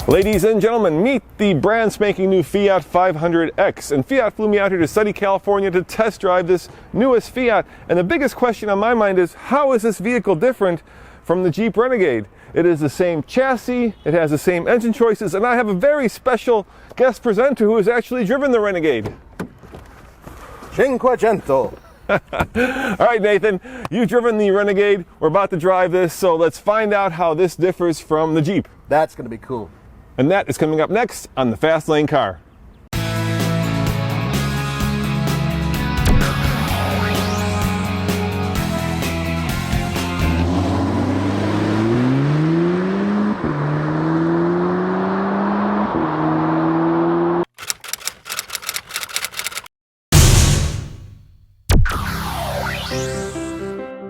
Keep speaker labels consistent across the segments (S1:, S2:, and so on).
S1: Ladies and gentlemen, meet the brand spanking new Fiat 500X. And Fiat flew me out here to sunny California to test drive this newest Fiat. And the biggest question on my mind is, how is this vehicle different from the Jeep Renegade? It is the same chassis, it has the same engine choices, and I have a very special guest presenter who has actually driven the Renegade.
S2: 500.
S1: All right, Nathan, you've driven the Renegade. We're about to drive this, so let's find out how this differs from the Jeep.
S2: That's going to be cool.
S1: And that is coming up next on the Fast Lane Car.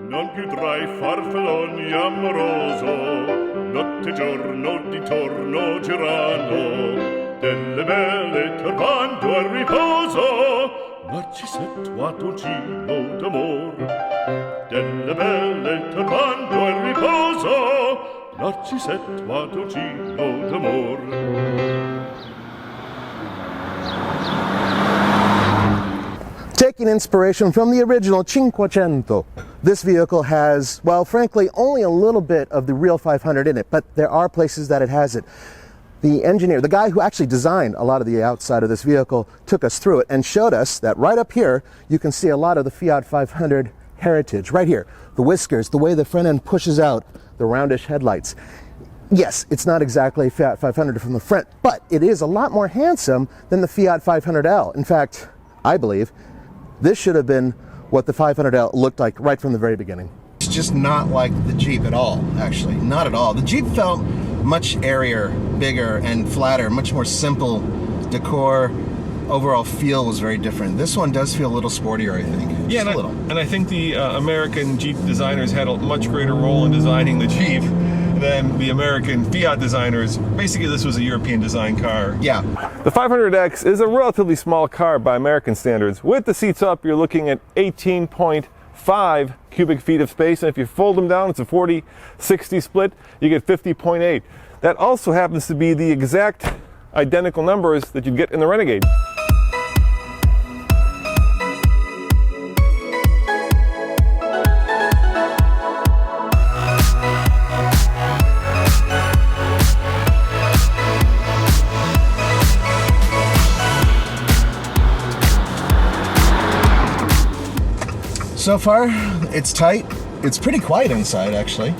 S3: Non più tra i farfalloni amoroso, notte e giorno di torno girano, delle belle turbando al riposo, Narcisetto Adolcino d'amor. Delle belle turbando al riposo, Narcisetto Adolcino d'amor.
S2: Taking inspiration from the original 500, this vehicle has, well, frankly, only a little bit of the real 500 in it, but there are places that it has it. The engineer, the guy who actually designed a lot of the outside of this vehicle, took us through it and showed us that right up here, you can see a lot of the Fiat 500 heritage. Right here, the whiskers, the way the front end pushes out, the roundish headlights. Yes, it's not exactly Fiat 500 from the front, but it is a lot more handsome than the Fiat 500L. In fact, I believe this should have been what the 500L looked like right from the very beginning.
S4: It's just not like the Jeep at all, actually. Not at all. The Jeep felt much airier, bigger, and flatter, much more simple decor. Overall feel was very different. This one does feel a little sportier, I think.
S1: Yeah,
S4: just a little.
S1: And I think the American Jeep designers had a much greater role in designing the Jeep than the American Fiat designers. Basically, this was a European design car.
S4: Yeah.
S1: The 500X is a relatively small car by American standards. With the seats up, you're looking at 18.5 cubic feet of space, and if you fold them down, it's a 40-60 split, you get 50.8. That also happens to be the exact identical numbers that you'd get in the Renegade.
S4: So far, it's tight. It's pretty quiet inside, actually.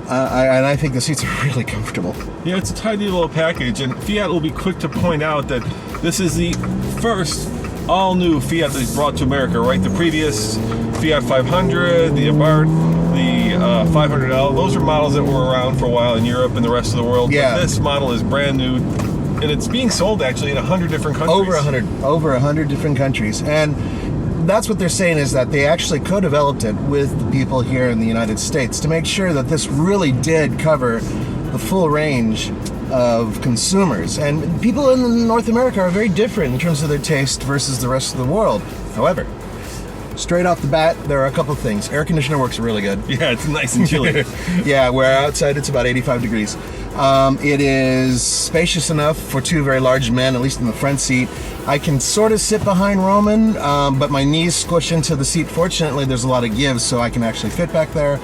S4: And I think the seats are really comfortable.
S1: Yeah, it's a tidy little package, and Fiat will be quick to point out that this is the first all-new Fiat that's brought to America, right? The previous Fiat 500, the Abarth, the 500L, those are models that were around for a while in Europe and the rest of the world.
S4: Yeah.
S1: But this model is brand new, and it's being sold actually in 100 different countries.
S4: Over 100 different countries. And that's what they're saying, is that they actually co-developed it with the people here in the United States to make sure that this really did cover the full range of consumers. And people in North America are very different in terms of their taste versus the rest of the world. However, straight off the bat, there are a couple of things. Air conditioner works really good.
S1: Yeah, it's nice and chilly.
S4: Yeah, where outside it's about 85 degrees. It is spacious enough for two very large men, at least in the front seat. I can sort of sit behind Roman, but my knees squish into the seat. Fortunately, there's a lot of give, so I can actually fit back there.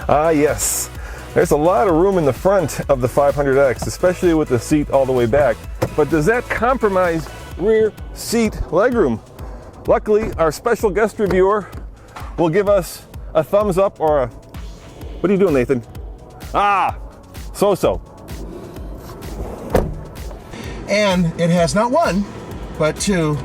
S1: Ah, yes. There's a lot of room in the front of the 500X, especially with the seat all the way back. But does that compromise rear seat legroom? Luckily, our special guest reviewer will give us a thumbs up or a... What are you doing, Nathan? Ah! So-so.
S4: And it has not one, but two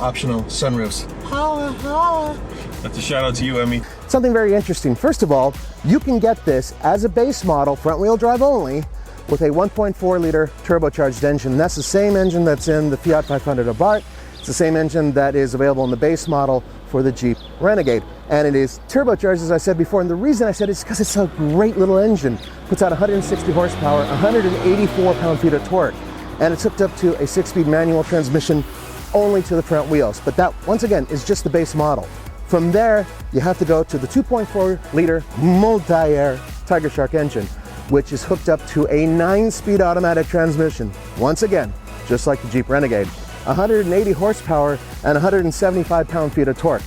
S4: optional sunroofs. Holla, holla.
S1: That's a shout out to you, Emmy.
S2: Something very interesting. First of all, you can get this as a base model, front-wheel drive only, with a 1.4 liter turbocharged engine. And that's the same engine that's in the Fiat 500 Abarth. It's the same engine that is available in the base model for the Jeep Renegade. And it is turbocharged, as I said before, and the reason I said it is because it's a great little engine. Puts out 160 horsepower, 184 pound-feet of torque, and it's hooked up to a 6-speed manual transmission only to the front wheels. But that, once again, is just the base model. From there, you have to go to the 2.4 liter multi-air Tiger Shark engine, which is hooked up to a 9-speed automatic transmission. Once again, just like the Jeep Renegade. 180 horsepower and 175 pound-feet of torque.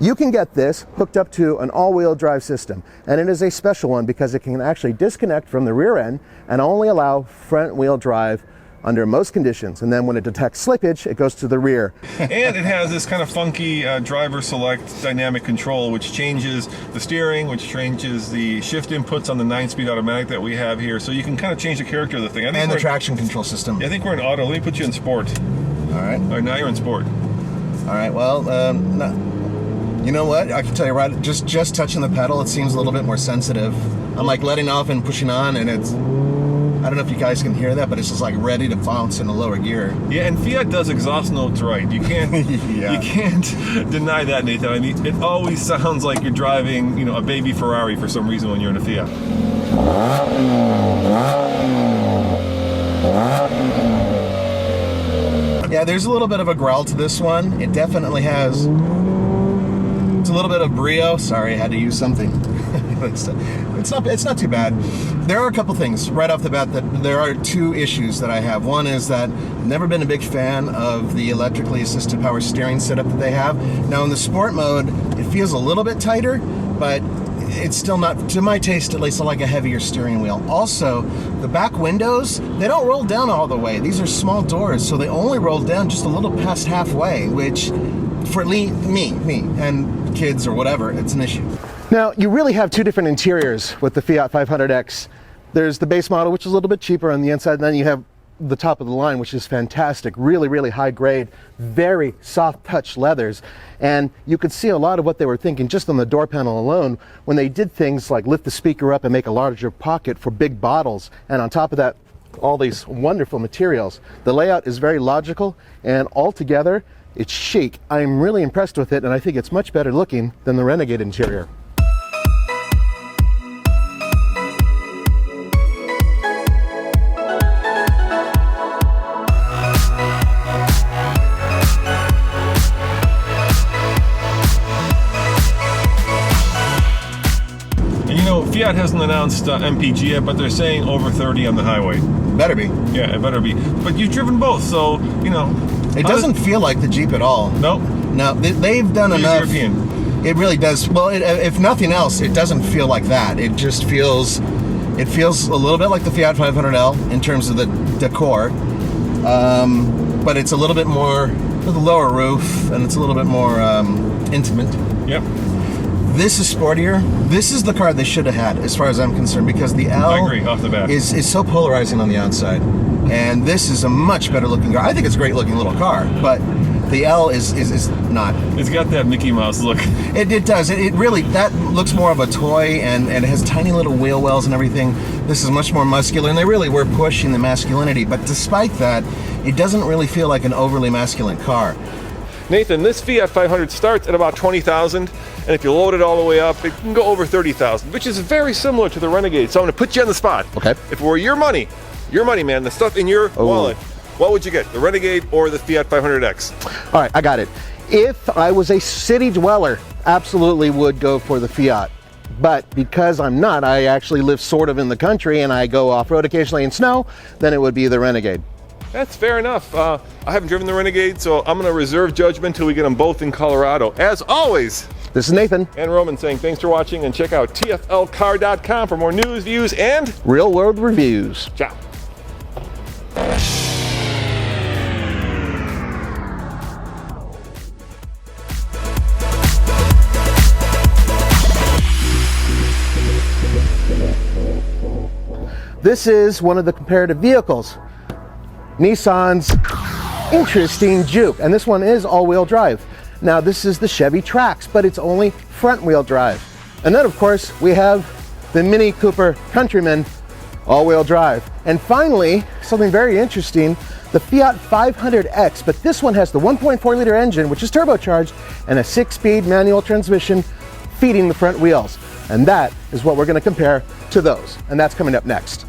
S2: You can get this hooked up to an all-wheel drive system, and it is a special one because it can actually disconnect from the rear end and only allow front-wheel drive under most conditions. And then when it detects slippage, it goes to the rear.
S1: And it has this kind of funky driver select dynamic control, which changes the steering, which changes the shift inputs on the 9-speed automatic that we have here. So you can kind of change the character of the thing.
S4: And the traction control system.
S1: I think we're in auto. Let me put you in sport.
S4: All right.
S1: All right, now you're in sport.
S4: All right, well, you know what? I can tell you right, just touching the pedal, it seems a little bit more sensitive. I'm like letting off and pushing on, and it's, I don't know if you guys can hear that, but it's just like ready to bounce in a lower gear.
S1: Yeah, and Fiat does exhaust notes right. You can't,
S4: Yeah.
S1: You can't deny that, Nathan. I mean, it always sounds like you're driving, you know, a baby Ferrari for some reason when you're in a Fiat.
S4: Yeah, there's a little bit of a growl to this one. It definitely has. It's a little bit of brio. Sorry, I had to use something. It's not too bad. There are a couple things right off the bat that there are two issues that I have. One is that I've never been a big fan of the electrically assisted power steering setup that they have. Now in the sport mode, it feels a little bit tighter, but it's still not, to my taste at least, like a heavier steering wheel. Also, the back windows, they don't roll down all the way. These are small doors, so they only roll down just a little past halfway, which for me and kids or whatever, it's an issue.
S2: Now, you really have two different interiors with the Fiat 500X. There's the base model, which is a little bit cheaper on the inside, and then you have the top of the line, which is fantastic. Really, really high grade, very soft touch leathers. And you could see a lot of what they were thinking just on the door panel alone when they did things like lift the speaker up and make a larger pocket for big bottles. And on top of that, all these wonderful materials. The layout is very logical, and altogether, it's chic. I'm really impressed with it, and I think it's much better looking than the Renegade interior.
S1: Fiat hasn't announced MPG yet, but they're saying over 30 on the highway.
S4: Better be.
S1: Yeah, it better be. But you've driven both, so, you know.
S4: It doesn't feel like the Jeep at all.
S1: Nope.
S4: No, they've done enough.
S1: European.
S4: It really does. Well, if nothing else, it doesn't feel like that. It just feels, it feels a little bit like the Fiat 500L in terms of the decor. But it's a little bit more, with a lower roof, and it's a little bit more intimate.
S1: Yep.
S4: This is sportier. This is the car they should have had, as far as I'm concerned, because the L
S1: I agree, off the bat.
S4: is so polarizing on the outside. And this is a much better looking car. I think it's a great looking little car, but the L is not.
S1: It's got that Mickey Mouse look.
S4: It does. It really, that looks more of a toy, and it has tiny little wheel wells and everything. This is much more muscular, and they really were pushing the masculinity. But despite that, it doesn't really feel like an overly masculine car.
S1: Nathan, this Fiat 500 starts at about 20,000, and if you load it all the way up, it can go over 30,000, which is very similar to the Renegade. So I'm going to put you on the spot.
S2: Okay.
S1: If it were your money, man, the stuff in your wallet, what would you get, the Renegade or the Fiat 500X?
S2: All right, I got it. If I was a city dweller, absolutely would go for the Fiat. But because I'm not, I actually live sort of in the country and I go off-road occasionally in snow, then it would be the Renegade.
S1: That's fair enough. I haven't driven the Renegade, so I'm going to reserve judgment till we get them both in Colorado. As always,
S2: this is Nathan
S1: and Roman saying thanks for watching, and check out tflcar.com for more news, views, and
S2: real-world reviews.
S1: Ciao.
S2: This is one of the comparative vehicles. Nissan's interesting Juke, and this one is all-wheel drive. Now this is the Chevy Trax, but it's only front-wheel drive. And then of course we have the Mini Cooper Countryman all-wheel drive. And finally, something very interesting, the Fiat 500X, but this one has the 1.4 liter engine, which is turbocharged, and a 6-speed manual transmission feeding the front wheels. And that is what we're going to compare to those. And that's coming up next.